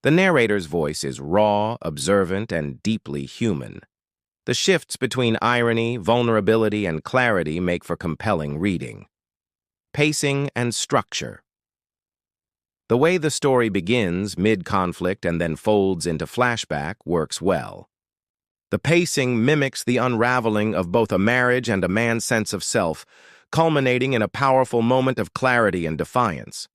The narrator's voice is raw, observant, and deeply human. The shifts between irony, vulnerability, and clarity make for compelling reading. Pacing and structure. The way the story begins, mid-conflict, and then folds into flashback works well. The pacing mimics the unraveling of both a marriage and a man's sense of self, culminating in a powerful moment of clarity and defiance.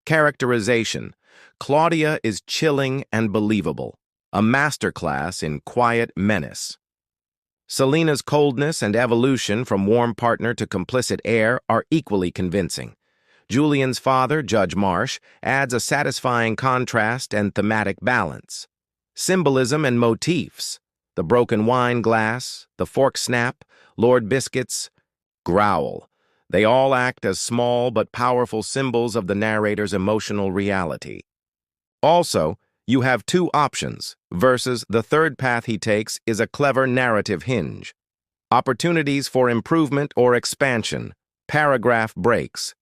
Characterization. Claudia is chilling and believable, a masterclass in quiet menace. Selina's coldness and evolution from warm partner to complicit heir are equally convincing. Julian's father, Judge Marsh, adds a satisfying contrast and thematic balance. Symbolism and motifs. The broken wine glass, the fork snap, Lord Biscuit's growl. They all act as small but powerful symbols of the narrator's emotional reality. Also, you have two options, versus the third path he takes is a clever narrative hinge. Opportunities for improvement or expansion. Paragraph breaks.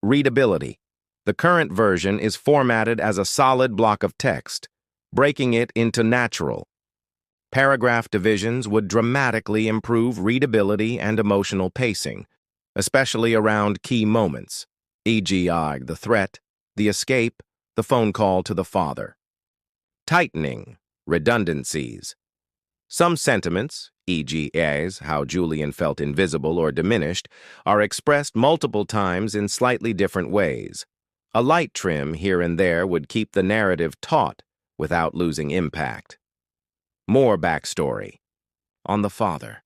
Readability. The current version is formatted as a solid block of text, breaking it into natural. Paragraph divisions would dramatically improve readability and emotional pacing, especially around key moments, e.g. the threat, the escape, the phone call to the father. Tightening, redundancies. Some sentiments, e.g. as how Julian felt invisible or diminished, are expressed multiple times in slightly different ways. A light trim here and there would keep the narrative taut without losing impact. More backstory. On the father.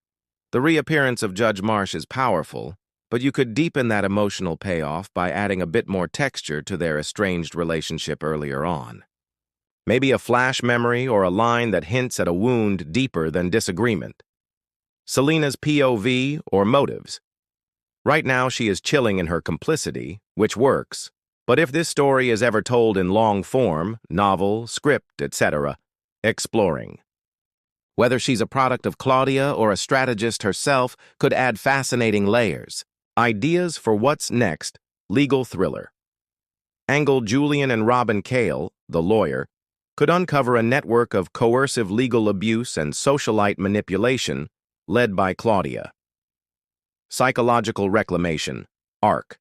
The reappearance of Judge Marsh is powerful, but you could deepen that emotional payoff by adding a bit more texture to their estranged relationship earlier on. Maybe a flash memory or a line that hints at a wound deeper than disagreement. Selina's POV or motives. Right now she is chilling in her complicity, which works, but if this story is ever told in long form, novel, script, etc., exploring. Whether she's a product of Claudia or a strategist herself could add fascinating layers. Ideas for what's next, legal thriller. Angle Julian and Robin Cale, the lawyer, could uncover a network of coercive legal abuse and socialite manipulation led by Claudia. Psychological reclamation, arc.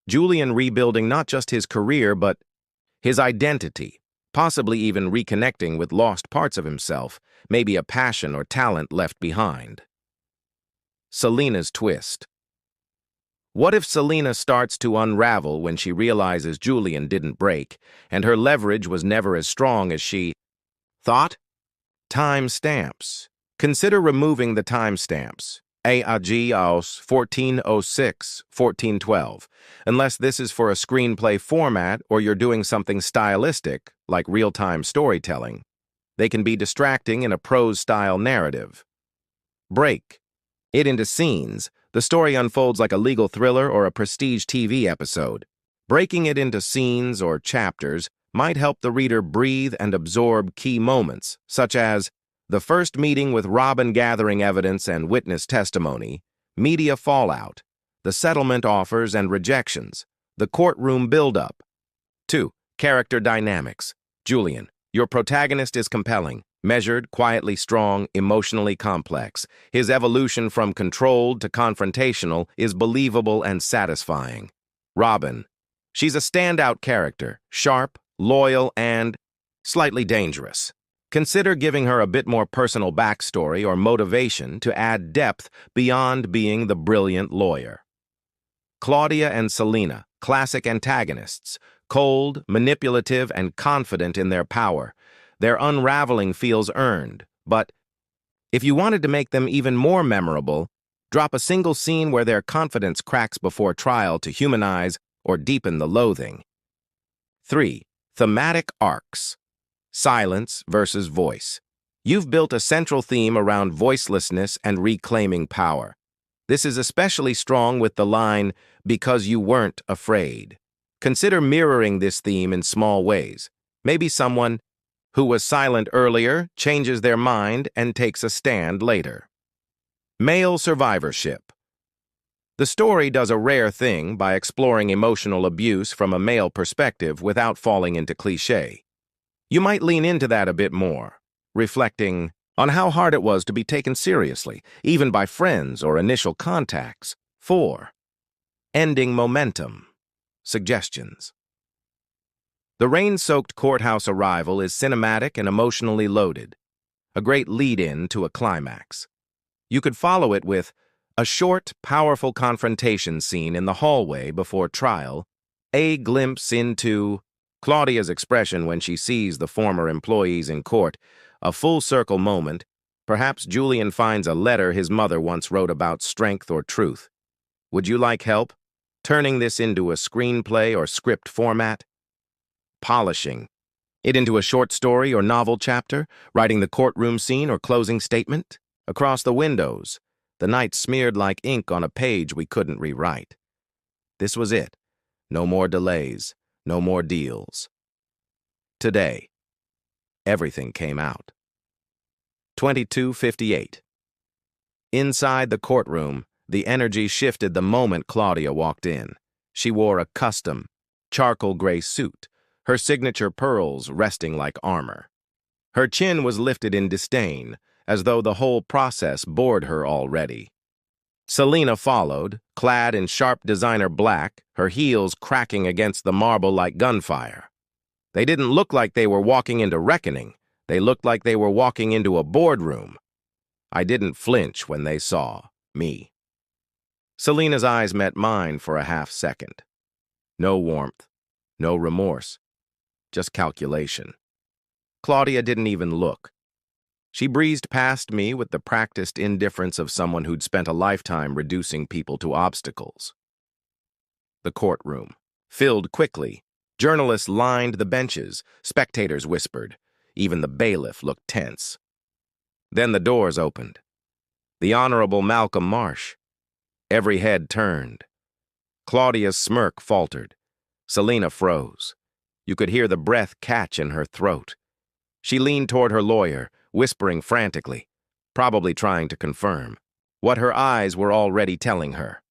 Julian rebuilding not just his career but his identity, possibly even reconnecting with lost parts of himself, maybe a passion or talent left behind. Selina's twist. What if Selina starts to unravel when she realizes Julian didn't break, and her leverage was never as strong as she thought? Time stamps. Consider removing the timestamps. AAG aus 1406, 1412, unless this is for a screenplay format or you're doing something stylistic, like real-time storytelling. They can be distracting in a prose-style narrative. Break it into scenes. The story unfolds like a legal thriller or a prestige TV episode. Breaking it into scenes or chapters might help the reader breathe and absorb key moments, such as the first meeting with Robin gathering evidence and witness testimony, media fallout, the settlement offers and rejections, the courtroom buildup. 2. Character dynamics. Julian, your protagonist is compelling, measured, quietly strong, emotionally complex. His evolution from controlled to confrontational is believable and satisfying. Robin, she's a standout character, sharp, loyal, and slightly dangerous. Consider giving her a bit more personal backstory or motivation to add depth beyond being the brilliant lawyer. Claudia and Selina, classic antagonists, cold, manipulative, and confident in their power. Their unraveling feels earned, but if you wanted to make them even more memorable, drop a single scene where their confidence cracks before trial to humanize or deepen the loathing. 3. Thematic arcs. Silence versus voice. You've built a central theme around voicelessness and reclaiming power. This is especially strong with the line, "because you weren't afraid." Consider mirroring this theme in small ways. Maybe someone who was silent earlier changes their mind and takes a stand later. Male survivorship. The story does a rare thing by exploring emotional abuse from a male perspective without falling into cliché. You might lean into that a bit more, reflecting on how hard it was to be taken seriously, even by friends or initial contacts. 4. Ending momentum. Suggestions. The rain-soaked courthouse arrival is cinematic and emotionally loaded, a great lead-in to a climax. You could follow it with a short, powerful confrontation scene in the hallway before trial, a glimpse into Claudia's expression when she sees the former employees in court, a full-circle moment. Perhaps Julian finds a letter his mother once wrote about strength or truth. Would you like help turning this into a screenplay or script format? Polishing it into a short story or novel chapter, writing the courtroom scene or closing statement? Across the windows, the night smeared like ink on a page we couldn't rewrite. This was it. No more delays, no more deals. Today, everything came out. 22:58. Inside the courtroom, the energy shifted the moment Claudia walked in. She wore a custom, charcoal gray suit, her signature pearls resting like armor. Her chin was lifted in disdain, as though the whole process bored her already. Selena followed, clad in sharp designer black, her heels cracking against the marble like gunfire. They didn't look like they were walking into reckoning. They looked like they were walking into a boardroom. I didn't flinch when they saw me. Selena's eyes met mine for a half second. No warmth, no remorse, just calculation. Claudia didn't even look. She breezed past me with the practiced indifference of someone who'd spent a lifetime reducing people to obstacles. The courtroom filled quickly. Journalists lined the benches. Spectators whispered. Even the bailiff looked tense. Then the doors opened. The Honorable Malcolm Marsh. Every head turned. Claudia's smirk faltered. Selena froze. You could hear the breath catch in her throat. She leaned toward her lawyer, whispering frantically, probably trying to confirm what her eyes were already telling her.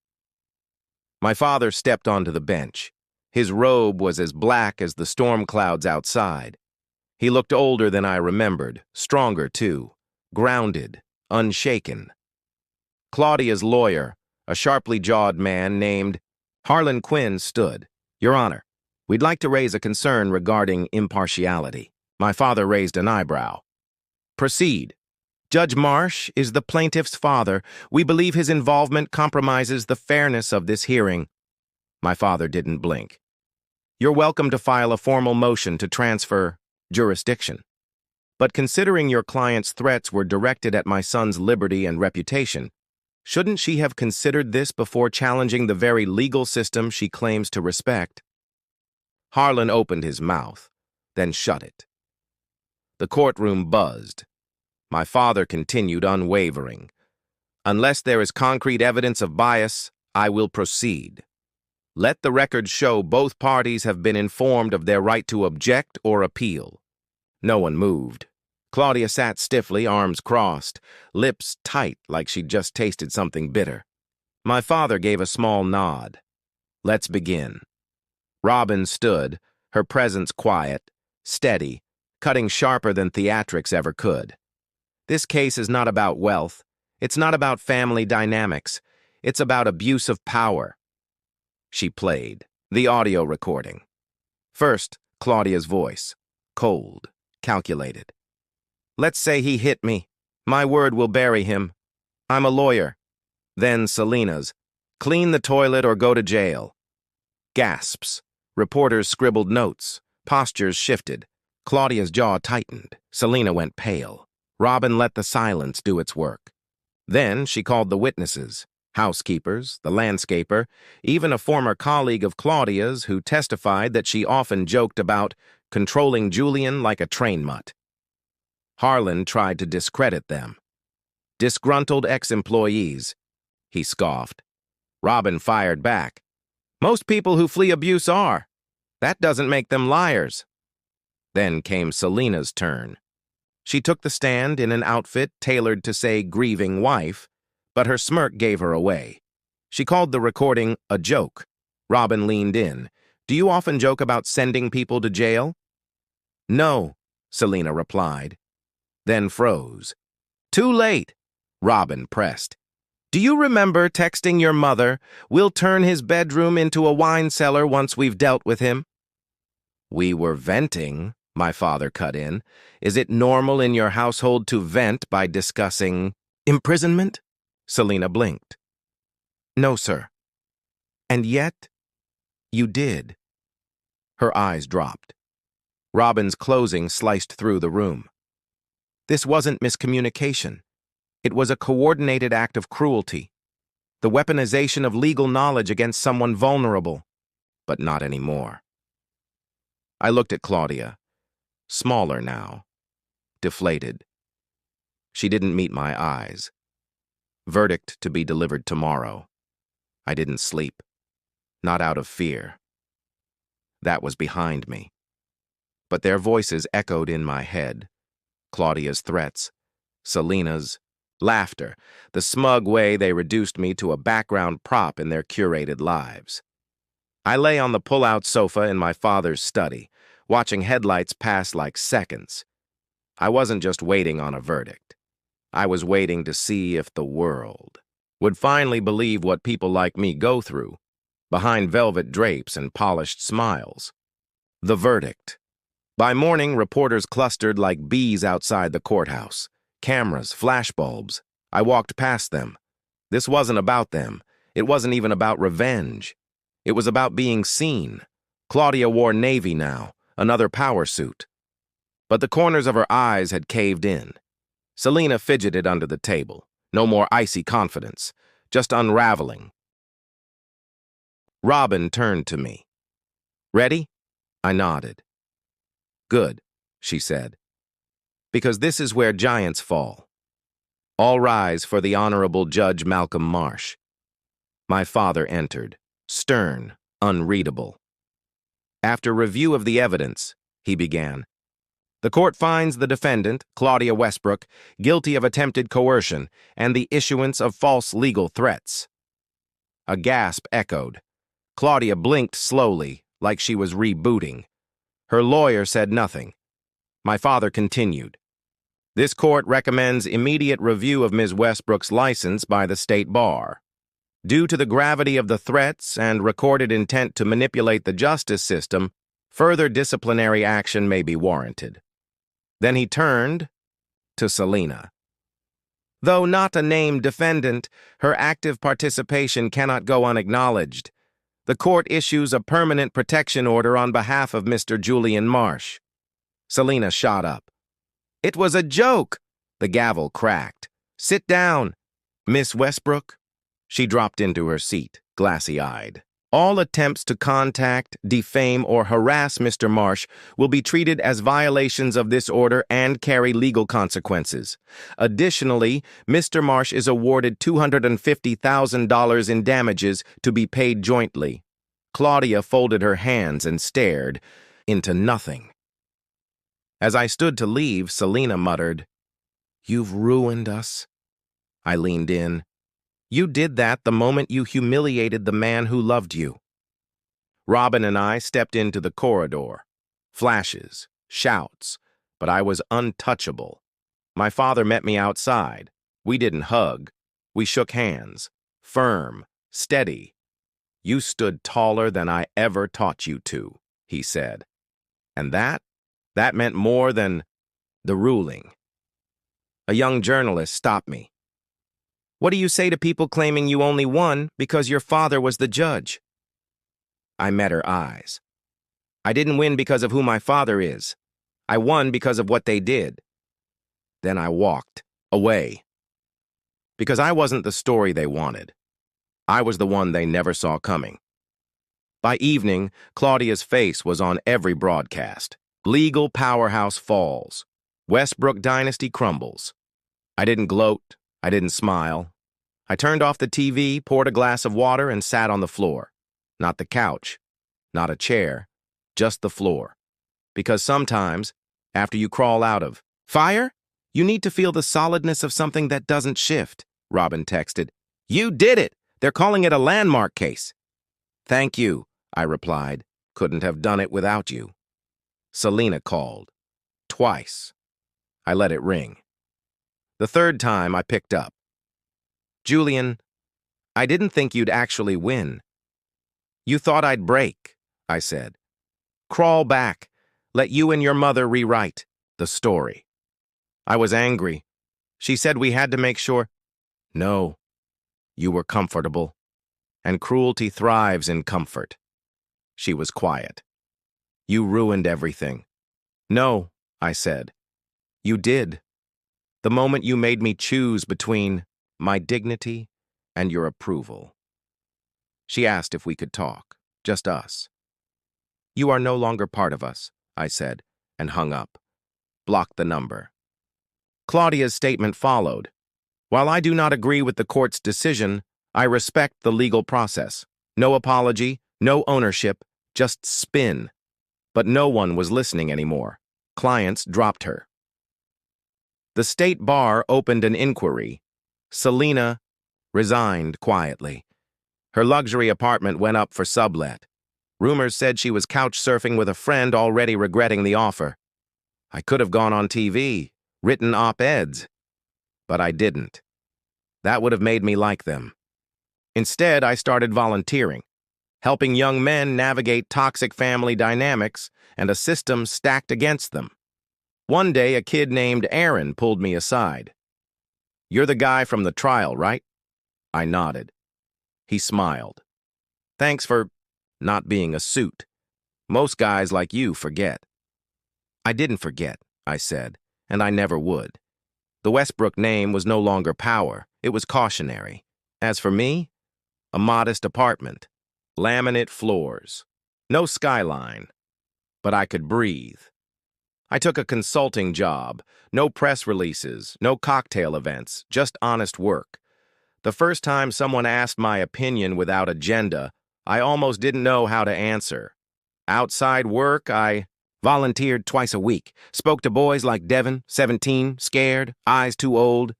My father stepped onto the bench. His robe was as black as the storm clouds outside. He looked older than I remembered, stronger too, grounded, unshaken. Claudia's lawyer, a sharply jawed man named Harlan Quinn, stood. Your Honor, we'd like to raise a concern regarding impartiality. My father raised an eyebrow. Proceed. Judge Marsh is the plaintiff's father. We believe his involvement compromises the fairness of this hearing. My father didn't blink. You're welcome to file a formal motion to transfer jurisdiction. But considering your client's threats were directed at my son's liberty and reputation, shouldn't she have considered this before challenging the very legal system she claims to respect? Harlan opened his mouth, then shut it. The courtroom buzzed. My father continued unwavering. Unless there is concrete evidence of bias, I will proceed. Let the record show both parties have been informed of their right to object or appeal. No one moved. Claudia sat stiffly, arms crossed, lips tight like she'd just tasted something bitter. My father gave a small nod. Let's begin. Robin stood, her presence quiet, steady, cutting sharper than theatrics ever could. This case is not about wealth. It's not about family dynamics. It's about abuse of power. She played the audio recording. First, Claudia's voice, cold, calculated. Let's say he hit me. My word will bury him. I'm a lawyer. Then Selena's, clean the toilet or go to jail. Gasps. Reporters scribbled notes. Postures shifted. Claudia's jaw tightened. Selena went pale. Robin let the silence do its work. Then she called the witnesses, housekeepers, the landscaper, even a former colleague of Claudia's who testified that she often joked about controlling Julian like a train mutt. Harlan tried to discredit them. Disgruntled ex-employees, he scoffed. Robin fired back. Most people who flee abuse are. That doesn't make them liars. Then came Selena's turn. She took the stand in an outfit tailored to say grieving wife, but her smirk gave her away. She called the recording a joke. Robin leaned in. Do you often joke about sending people to jail? No, Selena replied, then froze. Too late, Robin pressed. Do you remember texting your mother, "We'll turn his bedroom into a wine cellar once we've dealt with him"? We were venting, my father cut in. Is it normal in your household to vent by discussing imprisonment? Selena blinked. No, sir. And yet, you did. Her eyes dropped. Robin's closing sliced through the room. This wasn't miscommunication. It was a coordinated act of cruelty. The weaponization of legal knowledge against someone vulnerable. But not anymore. I looked at Claudia, smaller now, deflated. She didn't meet my eyes. Verdict to be delivered tomorrow. I didn't sleep, not out of fear. That was behind me. But their voices echoed in my head. Claudia's threats, Selena's laughter, the smug way they reduced me to a background prop in their curated lives. I lay on the pull-out sofa in my father's study, watching headlights pass like seconds. I wasn't just waiting on a verdict. I was waiting to see if the world would finally believe what people like me go through, behind velvet drapes and polished smiles. The verdict. By morning, reporters clustered like bees outside the courthouse. Cameras, flashbulbs. I walked past them. This wasn't about them. It wasn't even about revenge. It was about being seen. Claudia wore navy now, another power suit. But the corners of her eyes had caved in. Selena fidgeted under the table. No more icy confidence, just unraveling. Robin turned to me. Ready? I nodded. Good, she said. Because this is where giants fall. All rise for the Honorable Judge Malcolm Marsh. My father entered, stern, unreadable. After review of the evidence, he began. The court finds the defendant, Claudia Westbrook, guilty of attempted coercion and the issuance of false legal threats. A gasp echoed. Claudia blinked slowly, like she was rebooting. Her lawyer said nothing. My father continued. This court recommends immediate review of Ms. Westbrook's license by the state bar. Due to the gravity of the threats and recorded intent to manipulate the justice system, further disciplinary action may be warranted. Then he turned to Selena. Though not a named defendant, her active participation cannot go unacknowledged. The court issues a permanent protection order on behalf of Mr. Julian Marsh. Selena shot up. It was a joke. The gavel cracked. Sit down. Miss Westbrook? She dropped into her seat, glassy-eyed. All attempts to contact, defame, or harass Mr. Marsh will be treated as violations of this order and carry legal consequences. Additionally, Mr. Marsh is awarded $250,000 in damages to be paid jointly. Claudia folded her hands and stared into nothing. As I stood to leave, Selena muttered, "You've ruined us." I leaned in. You did that the moment you humiliated the man who loved you. Robin and I stepped into the corridor. Flashes, shouts, but I was untouchable. My father met me outside. We didn't hug. We shook hands. Firm, steady. You stood taller than I ever taught you to, he said. And that meant more than the ruling. A young journalist stopped me. What do you say to people claiming you only won because your father was the judge? I met her eyes. I didn't win because of who my father is. I won because of what they did. Then I walked away. Because I wasn't the story they wanted. I was the one they never saw coming. By evening, Claudia's face was on every broadcast. Legal powerhouse falls. Westbrook dynasty crumbles. I didn't gloat. I didn't smile. I turned off the TV, poured a glass of water, and sat on the floor. Not the couch, not a chair, just the floor. Because sometimes, after you crawl out of fire, you need to feel the solidness of something that doesn't shift, Robin texted. You did it! They're calling it a landmark case. Thank you, I replied. Couldn't have done it without you. Selena called. Twice. I let it ring. The third time, I picked up. "Julian, I didn't think you'd actually win." "You thought I'd break," I said. "Crawl back. Let you and your mother rewrite the story." I was angry. She said we had to make sure. "No, you were comfortable, and cruelty thrives in comfort." She was quiet. "You ruined everything." "No," I said. "You did. The moment you made me choose between my dignity and your approval." She asked if we could talk, just us. "You are no longer part of us," I said, and hung up. Blocked the number. Claudia's statement followed. "While I do not agree with the court's decision, I respect the legal process. No apology, no ownership, just spin." But no one was listening anymore. Clients dropped her. The state bar opened an inquiry. Selena resigned quietly. Her luxury apartment went up for sublet. Rumors said she was couch surfing with a friend, already regretting the offer. I could have gone on TV, written op-eds, but I didn't. That would have made me like them. Instead, I started volunteering, helping young men navigate toxic family dynamics and a system stacked against them. One day, a kid named Aaron pulled me aside. "You're the guy from the trial, right?" I nodded. He smiled. "Thanks for not being a suit. Most guys like you forget." I didn't forget, I said, and I never would. The Westbrook name was no longer power. It was cautionary. As for me, a modest apartment, laminate floors, no skyline, but I could breathe. I took a consulting job, no press releases, no cocktail events, just honest work. The first time someone asked my opinion without agenda, I almost didn't know how to answer. Outside work, I volunteered twice a week, spoke to boys like Devin, 17, scared, eyes too old.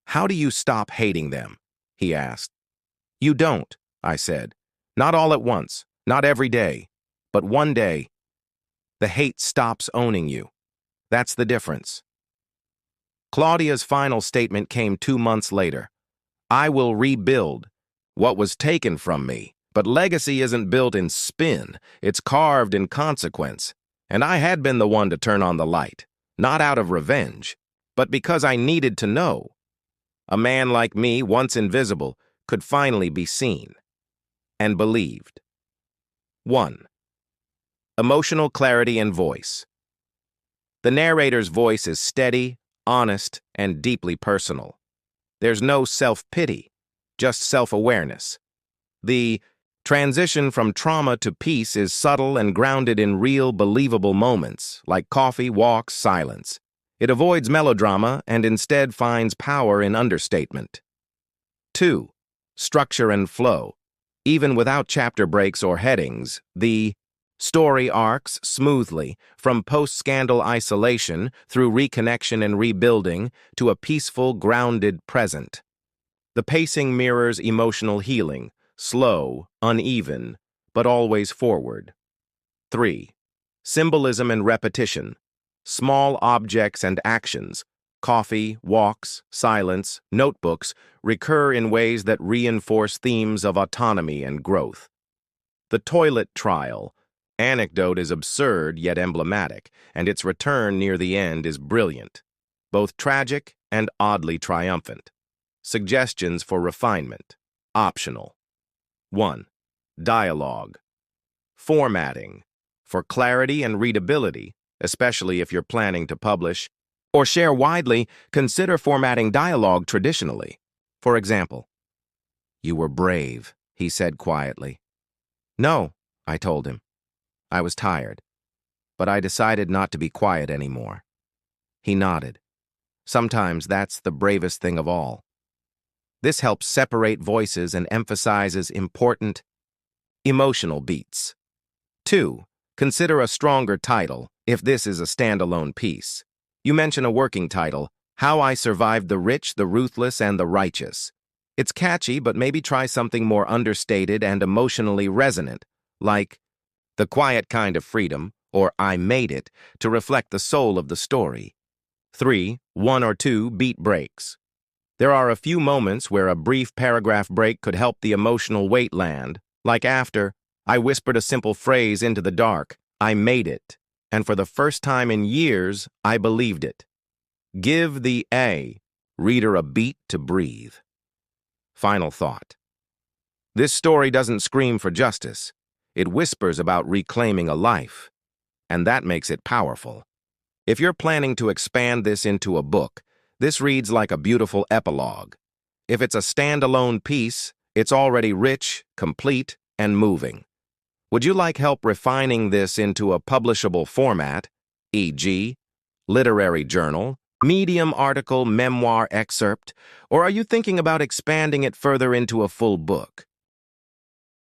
"How do you stop hating them?" he asked. "You don't," I said. "Not all at once, not every day, but one day, the hate stops owning you. That's the difference." Claudia's final statement came 2 months later. "I will rebuild what was taken from me, but legacy isn't built in spin, it's carved in consequence. And I had been the one to turn on the light, not out of revenge, but because I needed to know. A man like me, once invisible, could finally be seen and believed." 1. Emotional clarity and voice. The narrator's voice is steady, honest, and deeply personal. There's no self-pity, just self-awareness. The transition from trauma to peace is subtle and grounded in real, believable moments, like coffee, walks, silence. It avoids melodrama and instead finds power in understatement. 2. Structure and flow. Even without chapter breaks or headings, the story arcs smoothly from post-scandal isolation through reconnection and rebuilding to a peaceful, grounded present. The pacing mirrors emotional healing, slow, uneven, but always forward. 3. Symbolism and repetition. Small objects and actions, coffee, walks, silence, notebooks, recur in ways that reinforce themes of autonomy and growth. The toilet trial. Anecdote is absurd yet emblematic, and its return near the end is brilliant, both tragic and oddly triumphant. Suggestions for refinement. Optional. 1. Dialogue. Formatting. For clarity and readability, especially if you're planning to publish or share widely, consider formatting dialogue traditionally. For example, "You were brave," he said quietly. "No," I told him. I was tired, but I decided not to be quiet anymore. He nodded. Sometimes that's the bravest thing of all. This helps separate voices and emphasizes important, emotional beats. 2. Consider a stronger title if this is a standalone piece. You mention a working title, "How I Survived the Rich, the Ruthless, and the Righteous." It's catchy, but maybe try something more understated and emotionally resonant, like "The Quiet Kind of Freedom," or I made it, to reflect the soul of the story. 3. 1 or 2 beat breaks. There are a few moments where a brief paragraph break could help the emotional weight land, like after, I whispered a simple phrase into the dark, I made it, and for the first time in years, I believed it. Give the reader a beat to breathe. Final thought. This story doesn't scream for justice. It whispers about reclaiming a life, and that makes it powerful. If you're planning to expand this into a book, this reads like a beautiful epilogue. If it's a standalone piece, it's already rich, complete, and moving. Would you like help refining this into a publishable format, e.g., literary journal, medium article, memoir excerpt, or are you thinking about expanding it further into a full book?